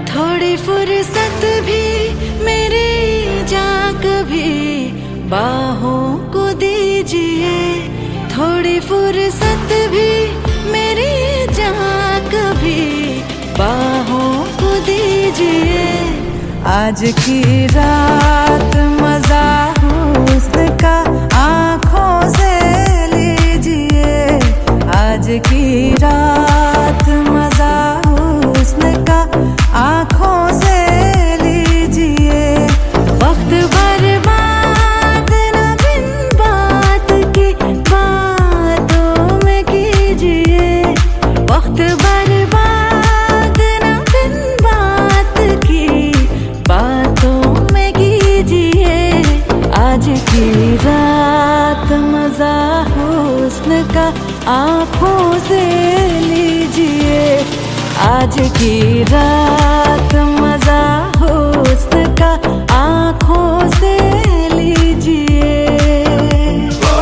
थोड़ी फुर्सत भी मेरी जा कभी बाहों को दीजिए, थोड़ी फुर्सत भी मेरी जा कभी बाहों को दीजिए। आज की रात मजा हुस्न का आँखों से लीजिए, आज की रात मजा हुस्न का आँखों से लीजिए। वक्त बर्बाद न बिन बात की बातों में कीजिए, वक्त बर्बाद न बिन बात की बातों में कीजिए। आज की रात मजा हुस्न का आँखों से लीजिए, आज की रात मजा हुस्न का आँखों से लीजिए। ओ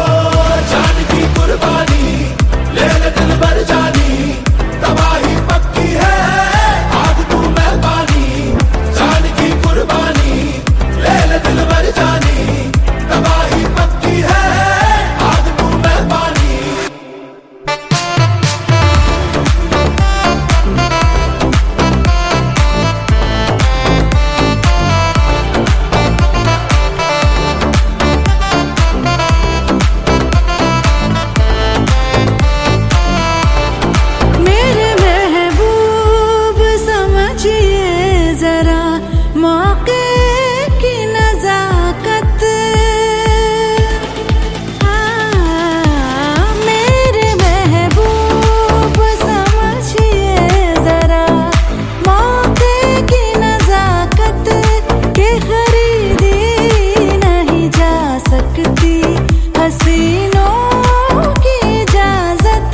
जान की कुर्बानी ले ले दिल भर जानी, तबाही पक्की है आग तू मेहरबानी। जान की कुर्बानी ले ले दिल भर जानी, तबाही पक्की है आग तू मेहरबानी। मेरे महबूब समझिए जरा मौके की नजाकत, मेरे महबूब समझिए जरा मौके की नजाकत के खरीदी नहीं जा सकती हसीनों की इजाजत,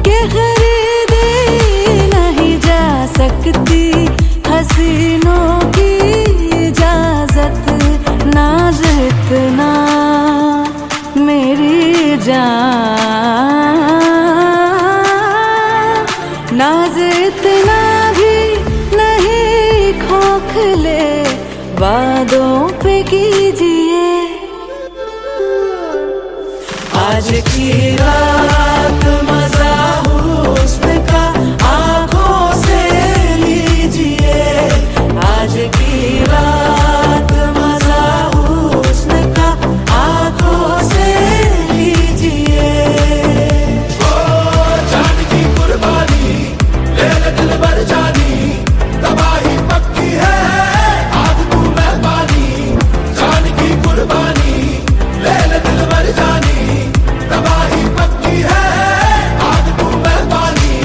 के खरीदी नहीं जा सकती हसीनों की इजाजत। नाज इतना मेरी जान, नाज इतना भी नहीं खोखले वादों पे कीजिए। आज की रात मजा हुस्न का आँखों से लीजिए, आज की रात मजा हुस्न का आँखों से लीजिए। ओ जान की कुर्बानी ले ले दिल भर जानी, तबाही पक्की है आग तू मेहरबानी। जान की कुर्बानी ले ले दिल भर जानी, तबाही पक्की है आग तू मेहरबानी।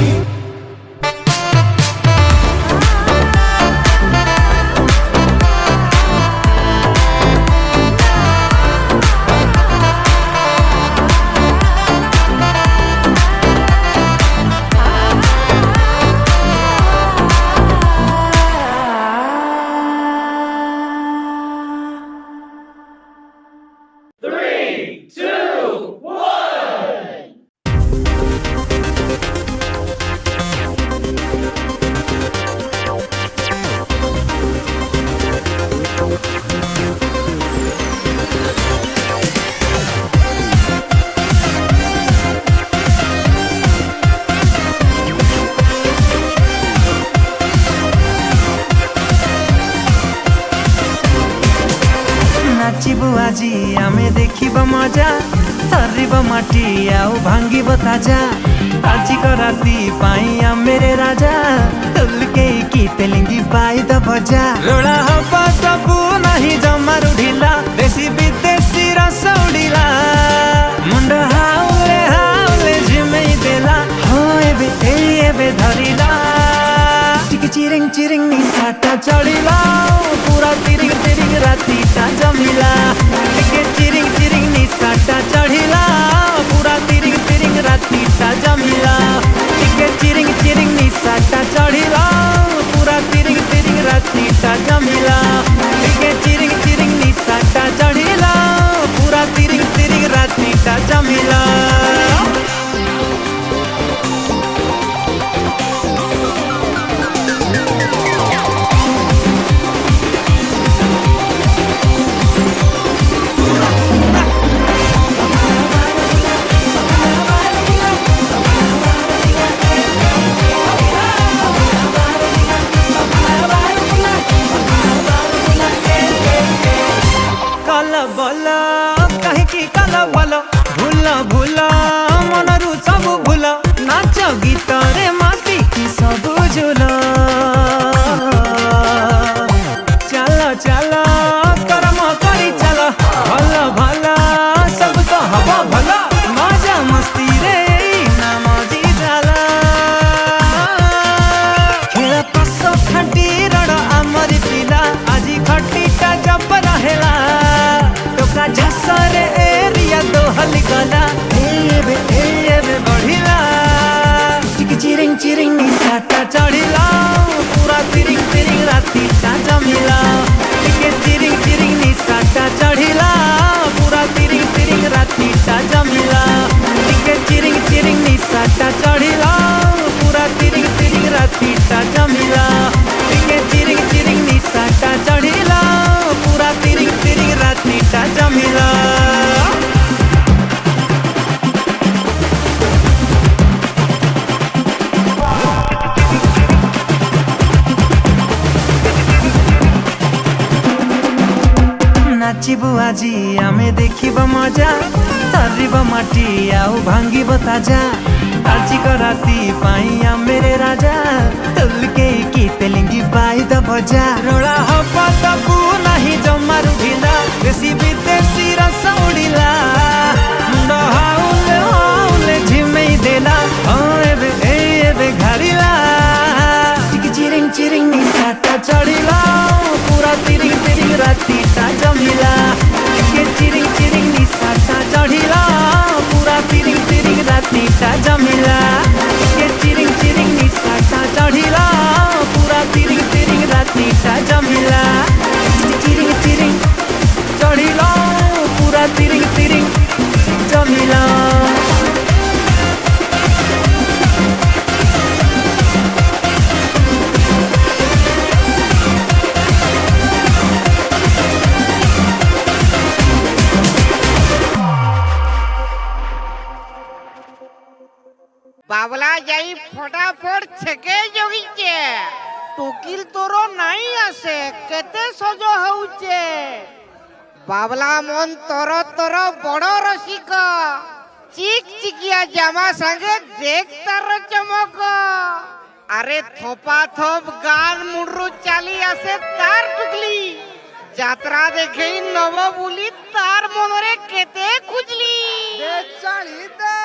नाचिबु आजी आमे देखिबा मजा, थरिब माटी आउ भांगिब ताजा। आजी को राती पाई मेरे राजा, तुलके की तेलिंगी बाई द भजा। रोड़ा हवा सबू नहीं जमा रुढ़िला, देसी विदेशी रस उड़िला। मुंड हाउले हाउले झिमेई देला, हो एबे धरिला। टिक चिरिंग चिरिंग निशाटा चढ़िला, पूरा तिरिंग तिरिंग रातीटा जमिला। टिके चिरिंग चिरिंग निशाटा चढ़िला, पूरा तिरिंग तिरिंग रातीटा जमिला। टिके चिरिंग चिरिंग निशाटा चढ़िला, पूरा तिरिंग तिरिंग रातीटा जमिला। टिके चिरिंग चिरिंग निशाटा चढ़िला, पूरा तिरिंग तिरिंग रातीटा जमिला। भूल मनरु सब भूल नाच गीत रे माती की सब झूल चल चल कर्म करी चल भल भल सब तो हब भल मजा मस्ती रे नाम जी जाला खेल पस खाटी रड़ आमरी पिला आजी खटीटा जब रहेला टोका झसरे एरिया दोहल गला एबे बढ़िला चिरिंग चिरिंग निशाटा चढ़िला पूरा तिरिंग तिरिंग राती टा जमिला चिरिंग चिरिंग निशाटा चढ़िला पूरा तिरिंग तिरिंग राती टा जमिला चिरिंग चिरिंग निशाटा चढ़िला पूरा तिरिंग तिरिंग राती टा जमिला चिरिंग चिरिंग निशाटा चढ़िला पूरा तिरिंग तिरिंग राती टा जमिला नाचिबु आजी आमे देखिब मजा तरिब माटी आउ भांगिब ताजा आजिक राती पाई आमेरे राजा तुलके की तेलिंगी बाई द बजा रोड़ा हपा तबु नहीं जमारु ढिला देसी विदेशी रस उड़िला मुंड हाउले हाउले झिमेई देला एबे घारिला चिरिंग चिरिंग निशाटा चढ़िला पूरा तिरिंग तिरिंग राती टा जमिला चिरिंग चिरिंग निशाटा चढ़िला पूरा तिरिंग तिरिंग राती टा जमिला चिरिंग चिरिंग निशाटा चढ़िला पूरा तिरिंग तिरिंग राती टा जमिला चिरिंग चिरिंग चढ़िला पूरा तिरिंग तिरिंग जमिला বাবলা যাই ফটাফট ছেকে জগিছে টুকিল তোর নাই আসে কেতে সজ হউছে বাবলা মন তোর তোর বড় রসিক চিক চিকিয়া জামা সঙ্গে দেখ তার চমক আরে থোপা থোপ গান মুড়ু চালি আসে তার টুকলি যাত্রা দেখেই নব বলি তার মনরে কেতে খুঁজলি চালি দে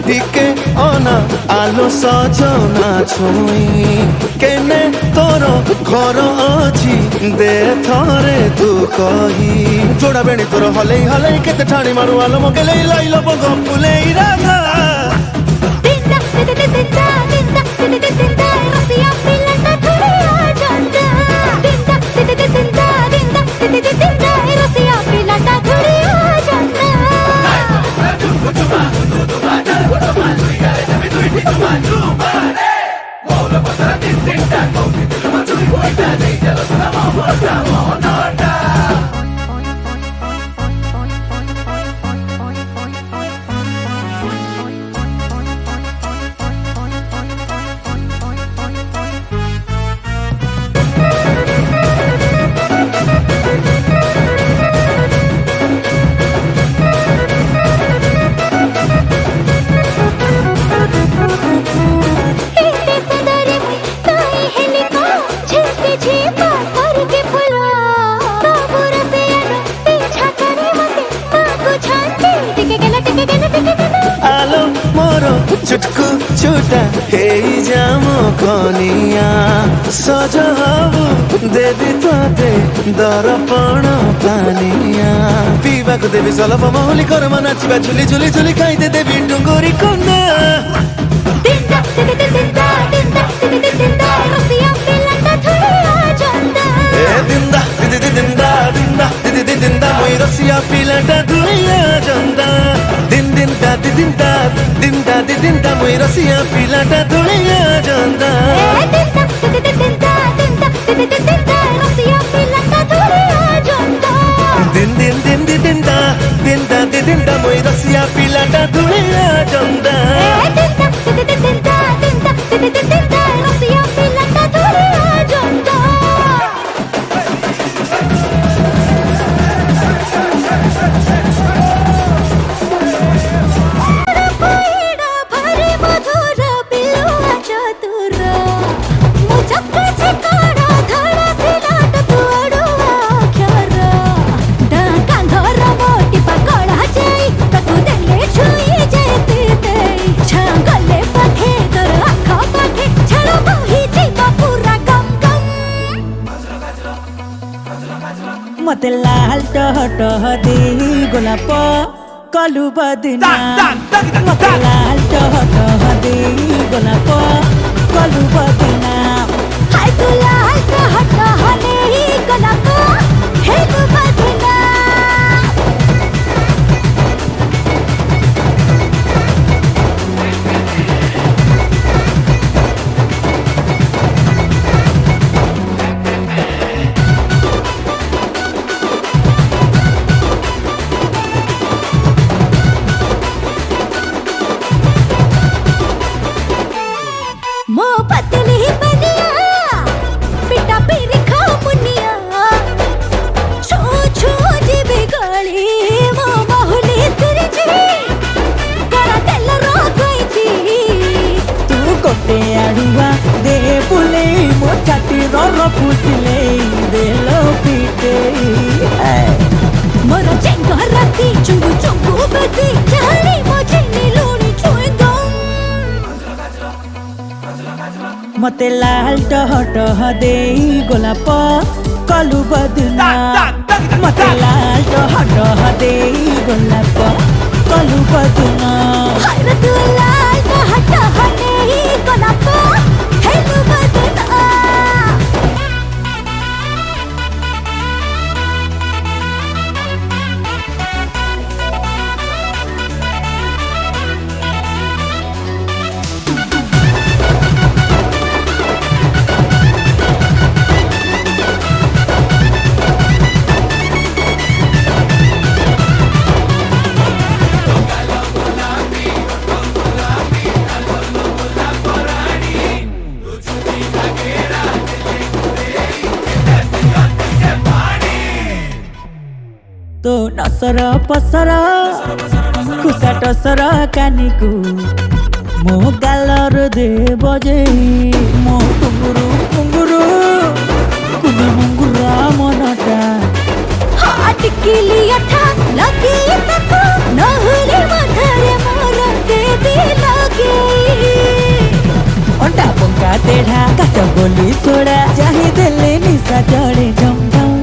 দিকে অনা আলো সজনা ছুঁই কেনে তোর ঘর অছি দে থরে তু কহি যোড়া বেণী তোর হলেই হলেই কেতে ঠাণি মারু আলো মগেলেই লাইল বগ ফুলেই Radha Tuma, tuma, tuma, tuma, tuma, tuma, आलो मोरो चुटकु चुटा हे जाम कनिया सज हबु देवी तोते दरपण पानिया पीवा को देवी सलभ मौली कर नाचिबा झुली झुली झुली खाइदे देवी डुंगरी कोना दिंदा दिदी दिंदा दिंदा दिदी दिंदा मोई रसिया पिलाटा दुनिया जंदा दिन दिन दा दिन दा दिन दा मोई रसिया पिलाटा दुनिया जंदा दिन दा मोई रसिया पिलाटा दुनिया जंदा मते लाल टह टह दे गोलाप कलु बदना मते लाल टह टह दे गोलाप कलु बदना हाय तू लाल टह टह दे गोलाप हेलु बदना मो पतली बनिया पिटा पीरी खा मुनिया छो छो जीवी गली मो बहुली सिरजी करा तेल रो गईची तू कोटे आडुआ दे बुले मो छाती रो पुसले दे लो पीटे मोर चेंग राती चुंगु चुंगु बसी जानी मुझे नीलूनी छुएगा मते लाल टह टह दे गोलाप कलु बदना मते लाल टह टह दे गोलाप कलु बदना हाय रे तू लाल टह टह दे गोलाप हेलु बदना तो नसर पसर खुसा टसर कानिकु मो गालर दे बजे मो टुंगुरु टुंगुरु कुनी मुंगुरा मनटा हाट किलिया था लगी तको नहले मधरे मोर देवी लगे अंडा पंका तेढ़ा काच गोली सोड़ा चाहे देले निशा चढ़े झम झम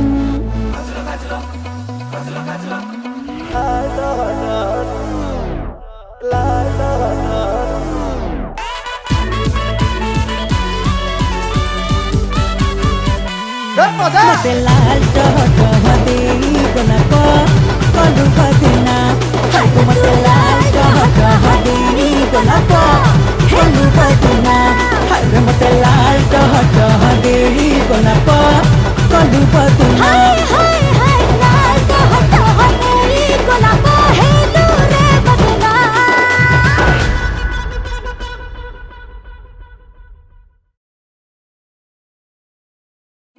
मते लाल टह टह दे गोलाप कलु बदना मते लाल टह टह दे गोलाप कलु बदना मते लाल टह टह दे गोलाप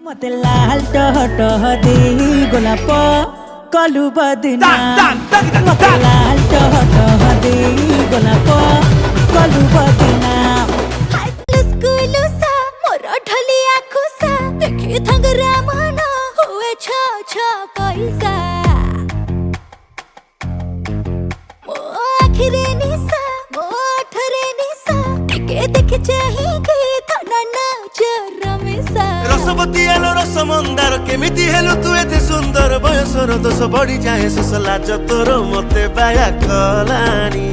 मते लाल टह टह दे गोलाप कलु बदना मते लाल टह टह दे गोलाप कलु बदना लुस्कुलुसा मोर ढलिया खुसा देखि थंगरा मन हुए छ छ पैसा मो आखिरे निसा मो ठरे निसा टिके देख चाहि के थना नजर रमेसा रसवती आलो रस मंदार केमिति हेलु तू एते सुंदर बयसर दोष बढ़ी जाए सुस लाज तोर मते बाया कलानी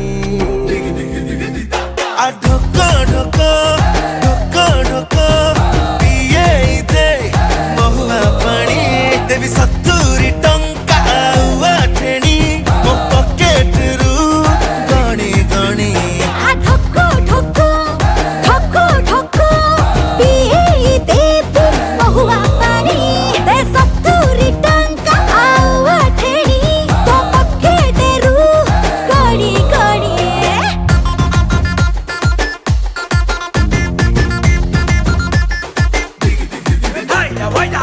आ ढक ढक ढक ढक पिए दे महुआ पानी देवी 70 टंका आउआ ठेणी मो पॉकेट रु गणी गणी आ ढक्को ढक्को ढक्को ढक्को पिए देबु महुआ पानी दे 70 टंका आउआ ठेणी तो पॉकेट रु गणी गणी Vaya, vaya.